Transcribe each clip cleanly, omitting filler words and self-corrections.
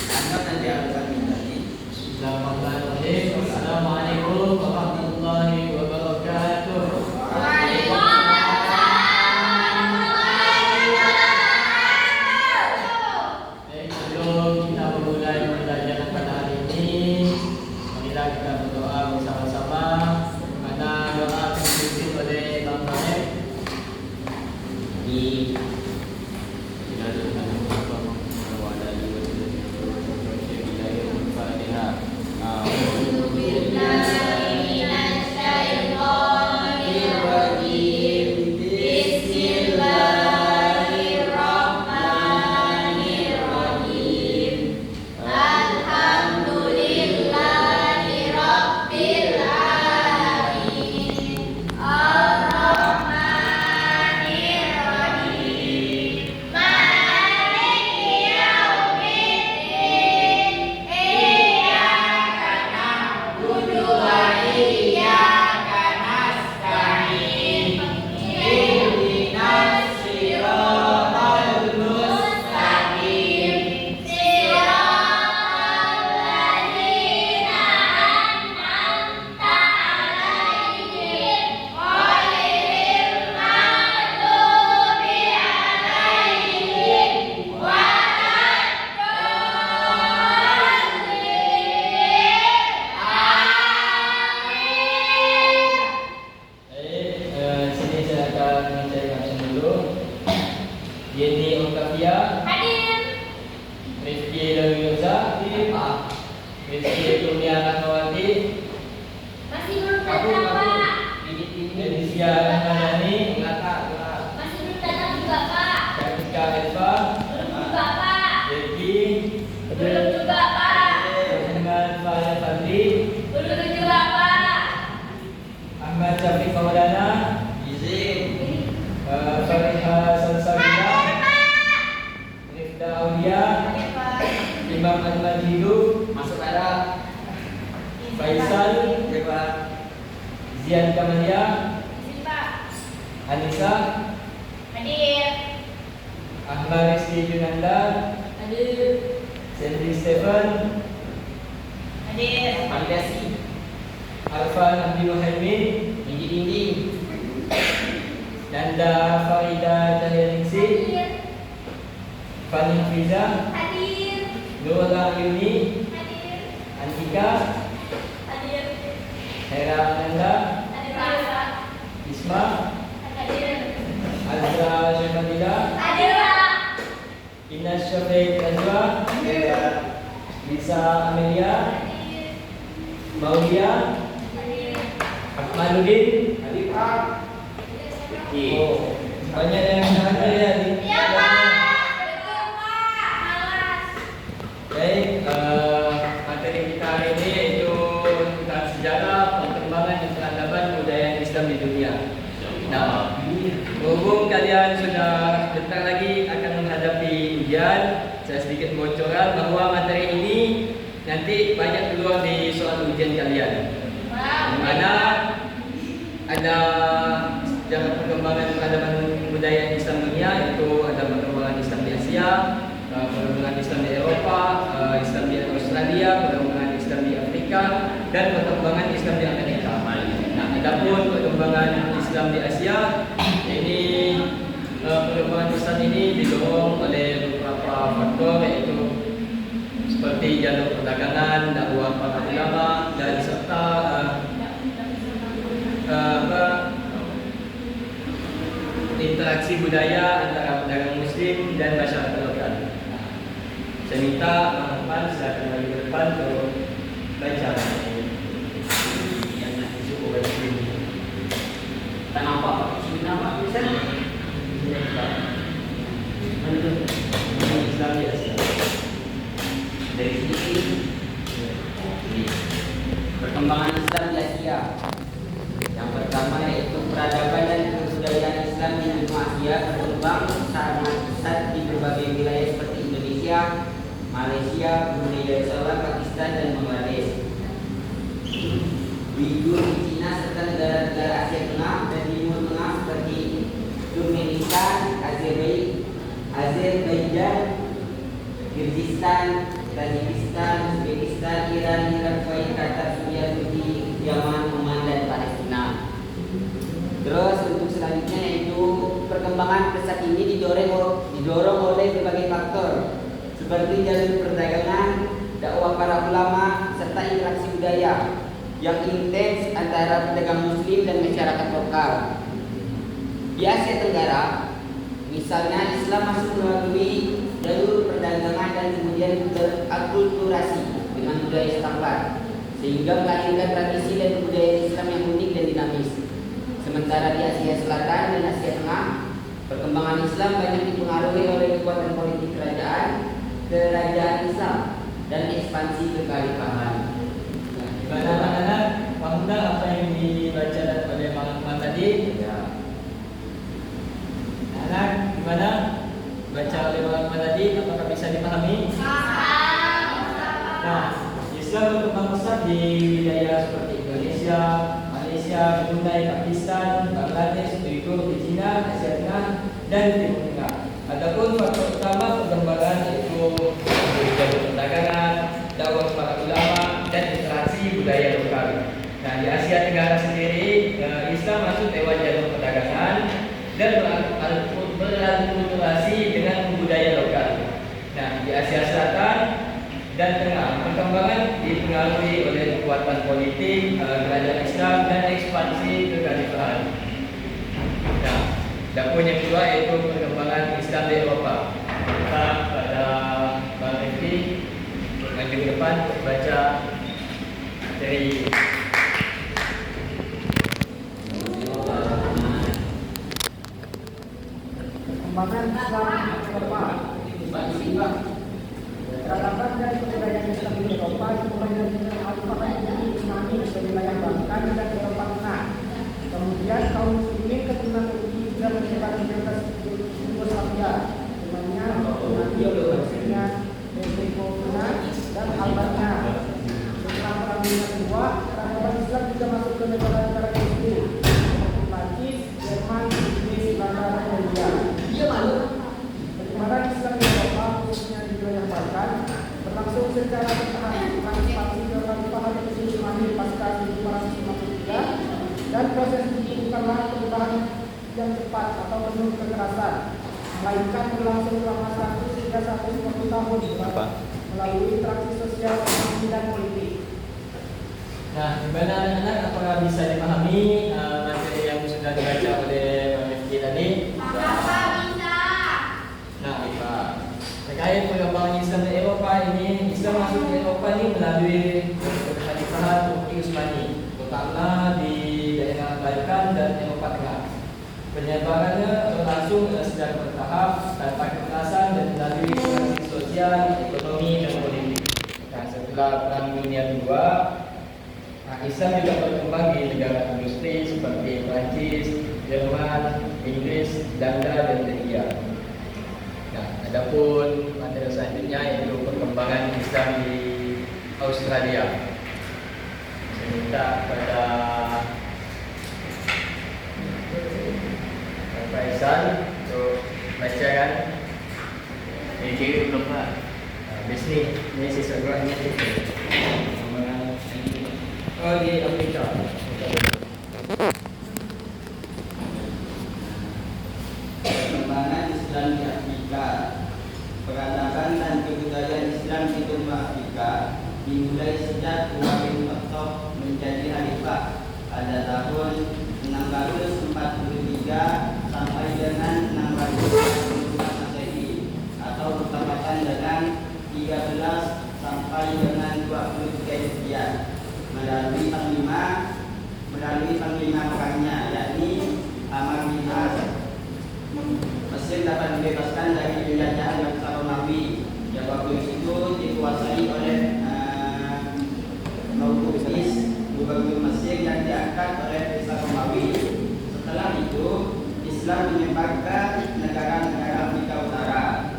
Anda nanti akan tadi. Bismillahirrahmanirrahim. Assalamualaikum warahmatullahi wabarakatuh. Baik, sebelum kita memulai pembelajaran pada hari ini, marilah kita berdoa bersama-sama. Mana doa yang dipimpin oleh Bang Farid di Yeni Octavia hadir. Rizky Lawiyuza hadir. Rizky Kurnia Rahmawati Masih belum datang, Pak. Indonesia Rahmadani Masih belum datang juga, Pak. Kartika Elva Belum juga, Pak. Devi Belum juga, Pak. Muhammad Fahya Fadli Belum juga, Pak. Ahmad Syafiq Maulana Izin. Fariha Salsabila Rifda Aulia Hadir, Pak. Imam Ahmad Hidup Masuk ada. Faisal Ya Pak. Zian Kamalia Izin, Pak. Anissa Hadir. Ahmad Rizky Junanda Hadir. Sandy Stephen Hadir. Validasi. Arfan Abdi Muhammad Dinding. Nanda Farida Cahyaningsi Hadir. Fani Fiza Hadir. Nurul Yuni Hadir. Antika Hadir. Hera Ananda Hadir, Pak. Isma Hadir. Azra Syafadila Hadir, Pak. Inas Syafiq Najwa Lisa Amelia Hadir. Maulia Hadir. Akmaluddin Hadir Pak. Oh, banyak yang hadir ya di Iya, Pak. Betul, Pak. Malas. Baik, materi kita hari ini yaitu tentang sejarah perkembangan dan peradaban budaya Islam di dunia. Nah, berhubung kalian sudah bentar lagi akan menghadapi ujian, saya sedikit bocoran bahwa materi ini nanti banyak keluar di soal ujian kalian. Di mana ada sejarah perkembangan peradaban budaya Islam dunia, yaitu ada perkembangan Islam di Asia, perkembangan Islam di Eropa, Islam di Australia, perkembangan Islam di Afrika, dan perkembangan Islam di Amerika. Nah, adapun perkembangan Islam di Asia, ini perkembangan Islam ini didorong oleh beberapa faktor, yaitu seperti jalur perdagangan, dakwah para ulama, dan serta interaksi budaya antara pedagang muslim dan masyarakat lokal. Saya minta Bang Rahman silakan maju ke depan untuk baca yang nanti cukup baca ini. Tak nampak Pak. Sini nampak tulisan. Mana tu? Islam di Asia. Dari sini. Perkembangan Islam di Asia. Yang pertama yaitu peradaban dan kebudayaan Islam di benua Asia berkembang sangat pesat di berbagai wilayah seperti Indonesia, Malaysia, Brunei Darussalam, Pakistan, dan Bangladesh. Uighur di Cina serta negara-negara Asia Tengah dan Timur Tengah seperti Turkmenistan, Azerbaijan, Kyrgyzstan, Tajikistan, Uzbekistan, Iran, Irak, Kuwait, Qatar, Suriah, Turki, Yaman, Oman, dan Palestina. Terus untuk selanjutnya yaitu perkembangan pesat ini didorong oleh berbagai faktor seperti jalur perdagangan, dakwah para ulama, serta interaksi budaya yang intens antara pedagang muslim dan masyarakat lokal. Di Asia Tenggara, misalnya Islam masuk melalui jalur perdagangan dan kemudian terakulturasi dengan budaya setempat, sehingga melahirkan tradisi dan kebudayaan Islam yang unik dan dinamis. Sementara di Asia Selatan dan Asia Tengah, perkembangan Islam banyak dipengaruhi oleh kekuatan politik kerajaan Islam dan ekspansi kekhalifahan. Gimana anak-anak? Paham apa yang dibaca oleh Mang Lukman tadi? Ya. Anak, gimana? Baca oleh Mang Lukman tadi, apakah bisa dipahami? Nah, Islam berkembang pesat di wilayah seperti Indonesia, Malaysia, Brunei, Pakistan, Bangladesh, Uyghur di Cina, Asia Tengah, dan Timur Tengah. Adapun faktor utama perkembangan yaitu jalur perdagangan, dakwah para ulama, dan interaksi budaya lokal. Nah, di Asia Tenggara sendiri, Islam masuk lewat jalur perdagangan dan berkulturasi dengan budaya lokal. Nah, di Asia Selatan dan Tengah, perkembangan dipengaruhi oleh kekuatan politik, kerajaan Islam, dan ekspansi kekhalifahan. Nah, dapur yang kedua yaitu perkembangan Islam di Eropa. Kita pada Bang Rifki maju ke depan untuk baca dari perkembangan Islam di Eropa. Peradaban dan kebudayaan Islam di Eropa dimulai dari Al-Fatihah Islami di wilayah Balkan dan Eropa Tengah. Kemudian kaum muslimin keturunan Turki juga menyebar di atas Yugoslavia, namanya Bosnia, Herzegovina, dan Albania. Setelah Perang Dunia Kedua, peradaban Islam juga masuk ke negara-negara Muslim seperti Prancis, Jerman, Inggris, Belanda, dan Belgia. Perkembangan Islam di Eropa, khususnya di wilayah Balkan, berlangsung secara bertahap transparansi ke kekhalifahan Utsmani pasca 1453, dan proses ini bukanlah perubahan yang cepat atau penuh kekerasan, melainkan berlangsung selama 100 hingga 150 tahun melalui interaksi sosial, ekonomi, dan politik. Nah, gimana anak-anak? Apakah bisa dipahami materi yang sudah dibaca oleh Bang Rifki tadi? Nah, terkait perkembangan Islam di Eropa ini, Islam masuk ke Eropa ini melalui kekhalifahan Turki Utsmani, terutama di daerah Balkan dan Eropa Tengah. Penyebarannya berlangsung secara bertahap, tanpa kekerasan dan melalui interaksi sosial, ekonomi, dan politik. Nah, setelah Perang Dunia Kedua, Islam juga berkembang di negara industri seperti Prancis, Jerman, Inggris, Belanda, dan Belgia. Nah, adapun materi selanjutnya yaitu perkembangan Islam di Australia. Saya minta kepada Faisal untuk bacakan. Ini kira belum Pak. Habis ni sisa geraknya itu. Oh, di Afrika. Perkembangan Islam di Afrika. Peradaban dan kebudayaan Islam di benua Afrika dimulai sejak Umar bin Khattab menjadi khalifah pada tahun 643 sampai dengan 644 Masehi, atau bertepatan dengan 13 sampai dengan 23 Hijriah, melalui panglima perangnya, yakni Amr bin As. Mesir dapat dibebaskan dari penjajahan bangsa Romawi yang waktu itu dikuasai oleh Nauqis, gubernur Mesir yang diangkat oleh Kaisar Romawi. Setelah itu, Islam menyebar ke negara-negara Afrika Utara.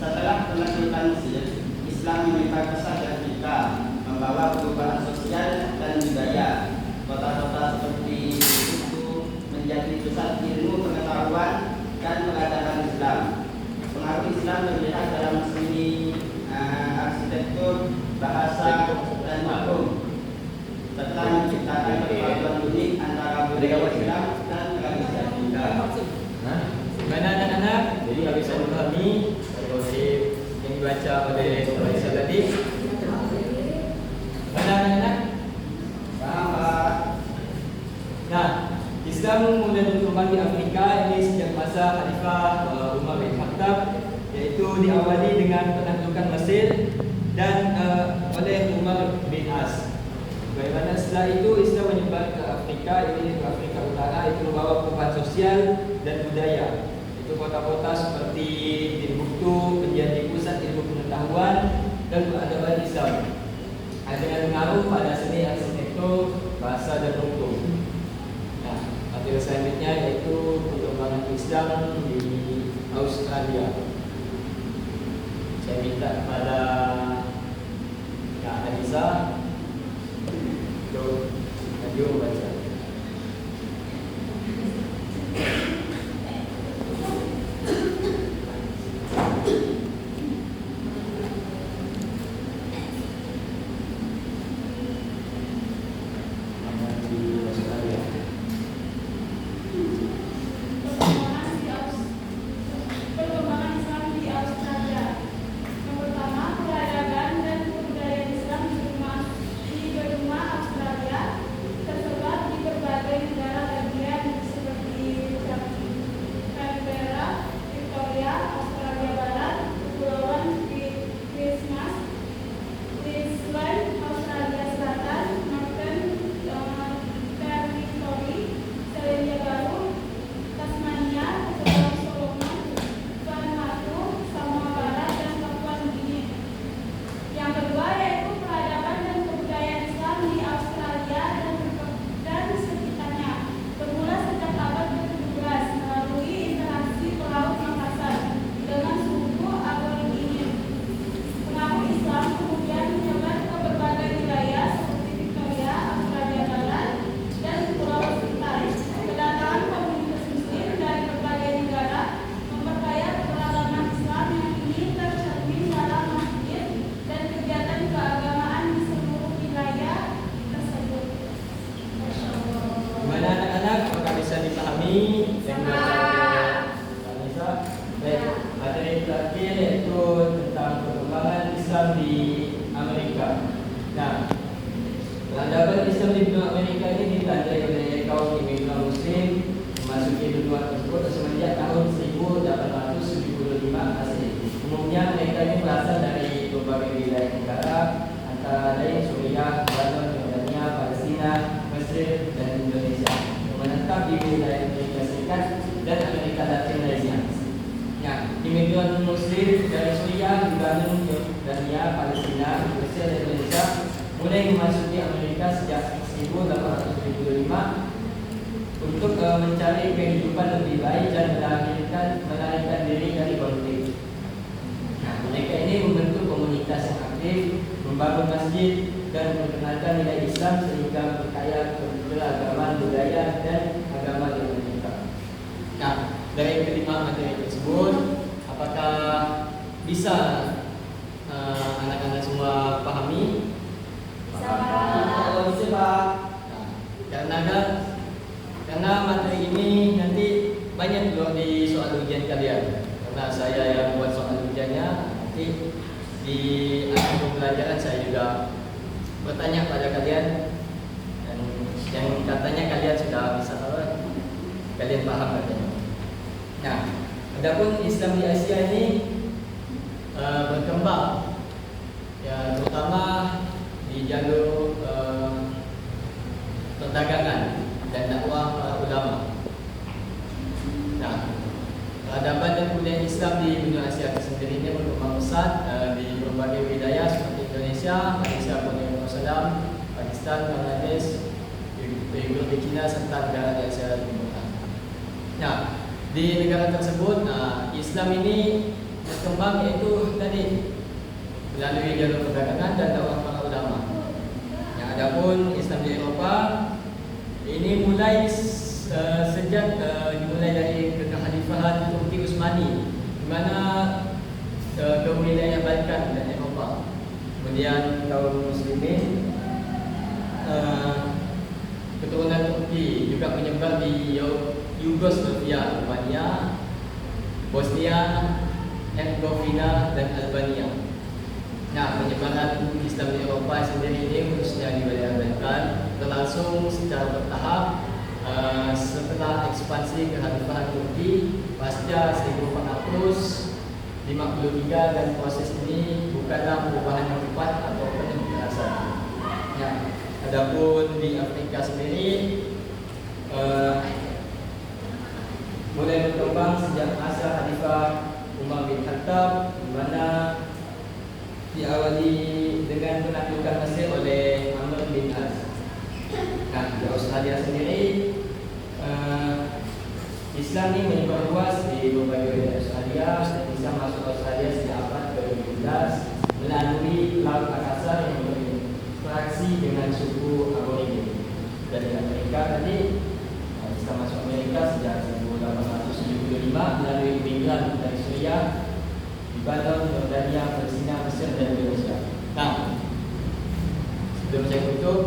Setelah penaklukan Mesir, Islam menyebar pesat di Afrika, membawa perubahan sosial dan budaya. Kota-kota seperti itu menjadi pusat ilmu pengetahuan dan peradaban Islam. Pengaruh Islam terlihat dalam seni arsitektur mengikut bahasa dan hukum. Setelah menciptakan perpaduan unik antara budaya Islam dan tradisi Afrika. Nah, mana anak-anak? Jadi bisa dipahami konsep yang dibaca oleh Faisal tadi. Mana anak-anak? Paham Pak? Nah, Islam mulai berkembang di Afrika ini sejak masa Khalifah Umar bin Khattab, yaitu diawali dengan penaklukan Mesir dan oleh Umar bin As. Bagaimana setelah itu Islam menyebar ke Afrika, ini ke Afrika Utara, itu membawa perubahan sosial dan budaya. Itu kota-kota seperti Timbuktu menjadi pusat ilmu pengetahuan dan peradaban Islam. Dengan pengaruh pada seni arsitektur, bahasa dan hukum. Nah, materi selanjutnya yaitu perkembangan Islam di Australia. Saya minta kepada Kak Anissa untuk maju membaca. Perkembangan Islam di Australia. Yang pertama, peradaban dan kebudayaan Islam di benua Australia tersebar di berbagai negara bagian seperti Canberra, Victoria, Australia Barat, Kepulauan Queensland, Australia Selatan, Northern Territory, Selandia Baru, Tasmania, Kepulauan Solomon, Vanuatu, Samoa Barat, dan Papua Nugini. Yang kedua yaitu peradaban dan kebudayaan Islam di Australia dan sekitarnya. Bermula sejak abad ke-17 melalui interaksi pelaut Makassar dengan suku aborigin. Pengaruh Islam kemudian menyebar ke berbagai wilayah seperti Victoria, Australia Barat, dan pulau sekitar. Kedatangan komunitas Muslim dari berbagai negara memperkaya keberagaman Islam yang kini tercermin dalam masjid dan kegiatan keagamaan di seluruh wilayah tersebut. Gimana anak-anak? Apakah bisa dipahami yang dibaca oleh Kak Anissa? Baik, materi terakhir yaitu tentang perkembangan Islam di Amerika. Nah, peradaban Islam di benua Amerika ini ditandai oleh kaum imigran Muslim memasuki benua tersebut semenjak tahun 1875 Masehi. Umumnya mereka ini berasal dari berbagai wilayah negara, antara lain Suriah, Lebanon, Jordania, Palestina, Mesir, dan Indonesia, yang menetap di wilayah Amerika Serikat dan Amerika Latin lainnya. Nah, imigran Muslim dari Suriah, Lebanon, Jordania, Palestina, Mesir, dan Indonesia mulai memasuki Amerika sejak 1875 untuk mencari kehidupan lebih baik dan melarikan diri dari konflik. Nah, mereka ini membentuk komunitas yang aktif, membangun masjid dan memperkenalkan nilai Islam sehingga berkaya keragaman budaya dan agama di Amerika. Nah, dari kelima materi tersebut, apakah bisa anak-anak semua pahami? Oh, bisa Pak. Nah, karena materi ini nanti banyak keluar di soal ujian kalian. Karena saya yang buat soal ujiannya, nanti di akhir pembelajaran saya juga bertanya pada kalian, dan yang katanya kalian sudah bisa kalian paham katanya. Nah, adapun Islam di Asia ini berkembang, ya terutama di jalur perdagangan dan dakwah para ulama. Nah, peradaban dan budaya Islam di benua Asia sendiri ini berkembang pesat di berbagai wilayah seperti Indonesia, Malaysia, Brunei Darussalam, Pakistan, Bangladesh, Filipina, serta negara di Asia Timur. Nah, di negara tersebut, Islam ini berkembang yaitu tadi melalui jalur perdagangan dan dakwah para ulama. Yang adapun Islam di Eropa ini mulai sejak dimulai dari kekhalifahan Turki Utsmani, di mana ke wilayah Balkan dan Eropa. kemudian kaum muslimin. Keturunan Turki juga menyebar di Yugoslavia, Romania, Bosnia, Herzegovina, dan Albania. Nah, penyebaran Islam di Eropa sendiri ini khususnya di wilayah Balkan berlangsung secara bertahap setelah ekspansi kehalifahan Turki pasca 1453, dan proses ini bukanlah perubahan yang cepat atau penuh kekerasan. Ya, adapun di Afrika sendiri mulai berkembang sejak masa Khalifah Umar bin Khattab, di mana diawali dengan penaklukan Mesir oleh Amr bin As. Nah, di Australia sendiri Islam ini menyebar luas di berbagai wilayah Australia dan bisa masuk Australia sejak abad ke-17 melalui laut angkasa yang berinteraksi dengan suku Aborigin. Dari Amerika tadi bisa masuk Amerika sejak 1875 melalui imigran dari Syria, Lebanon, Jordania, Palestina, Mesir, dan Indonesia. Nah, sebelum saya tutup,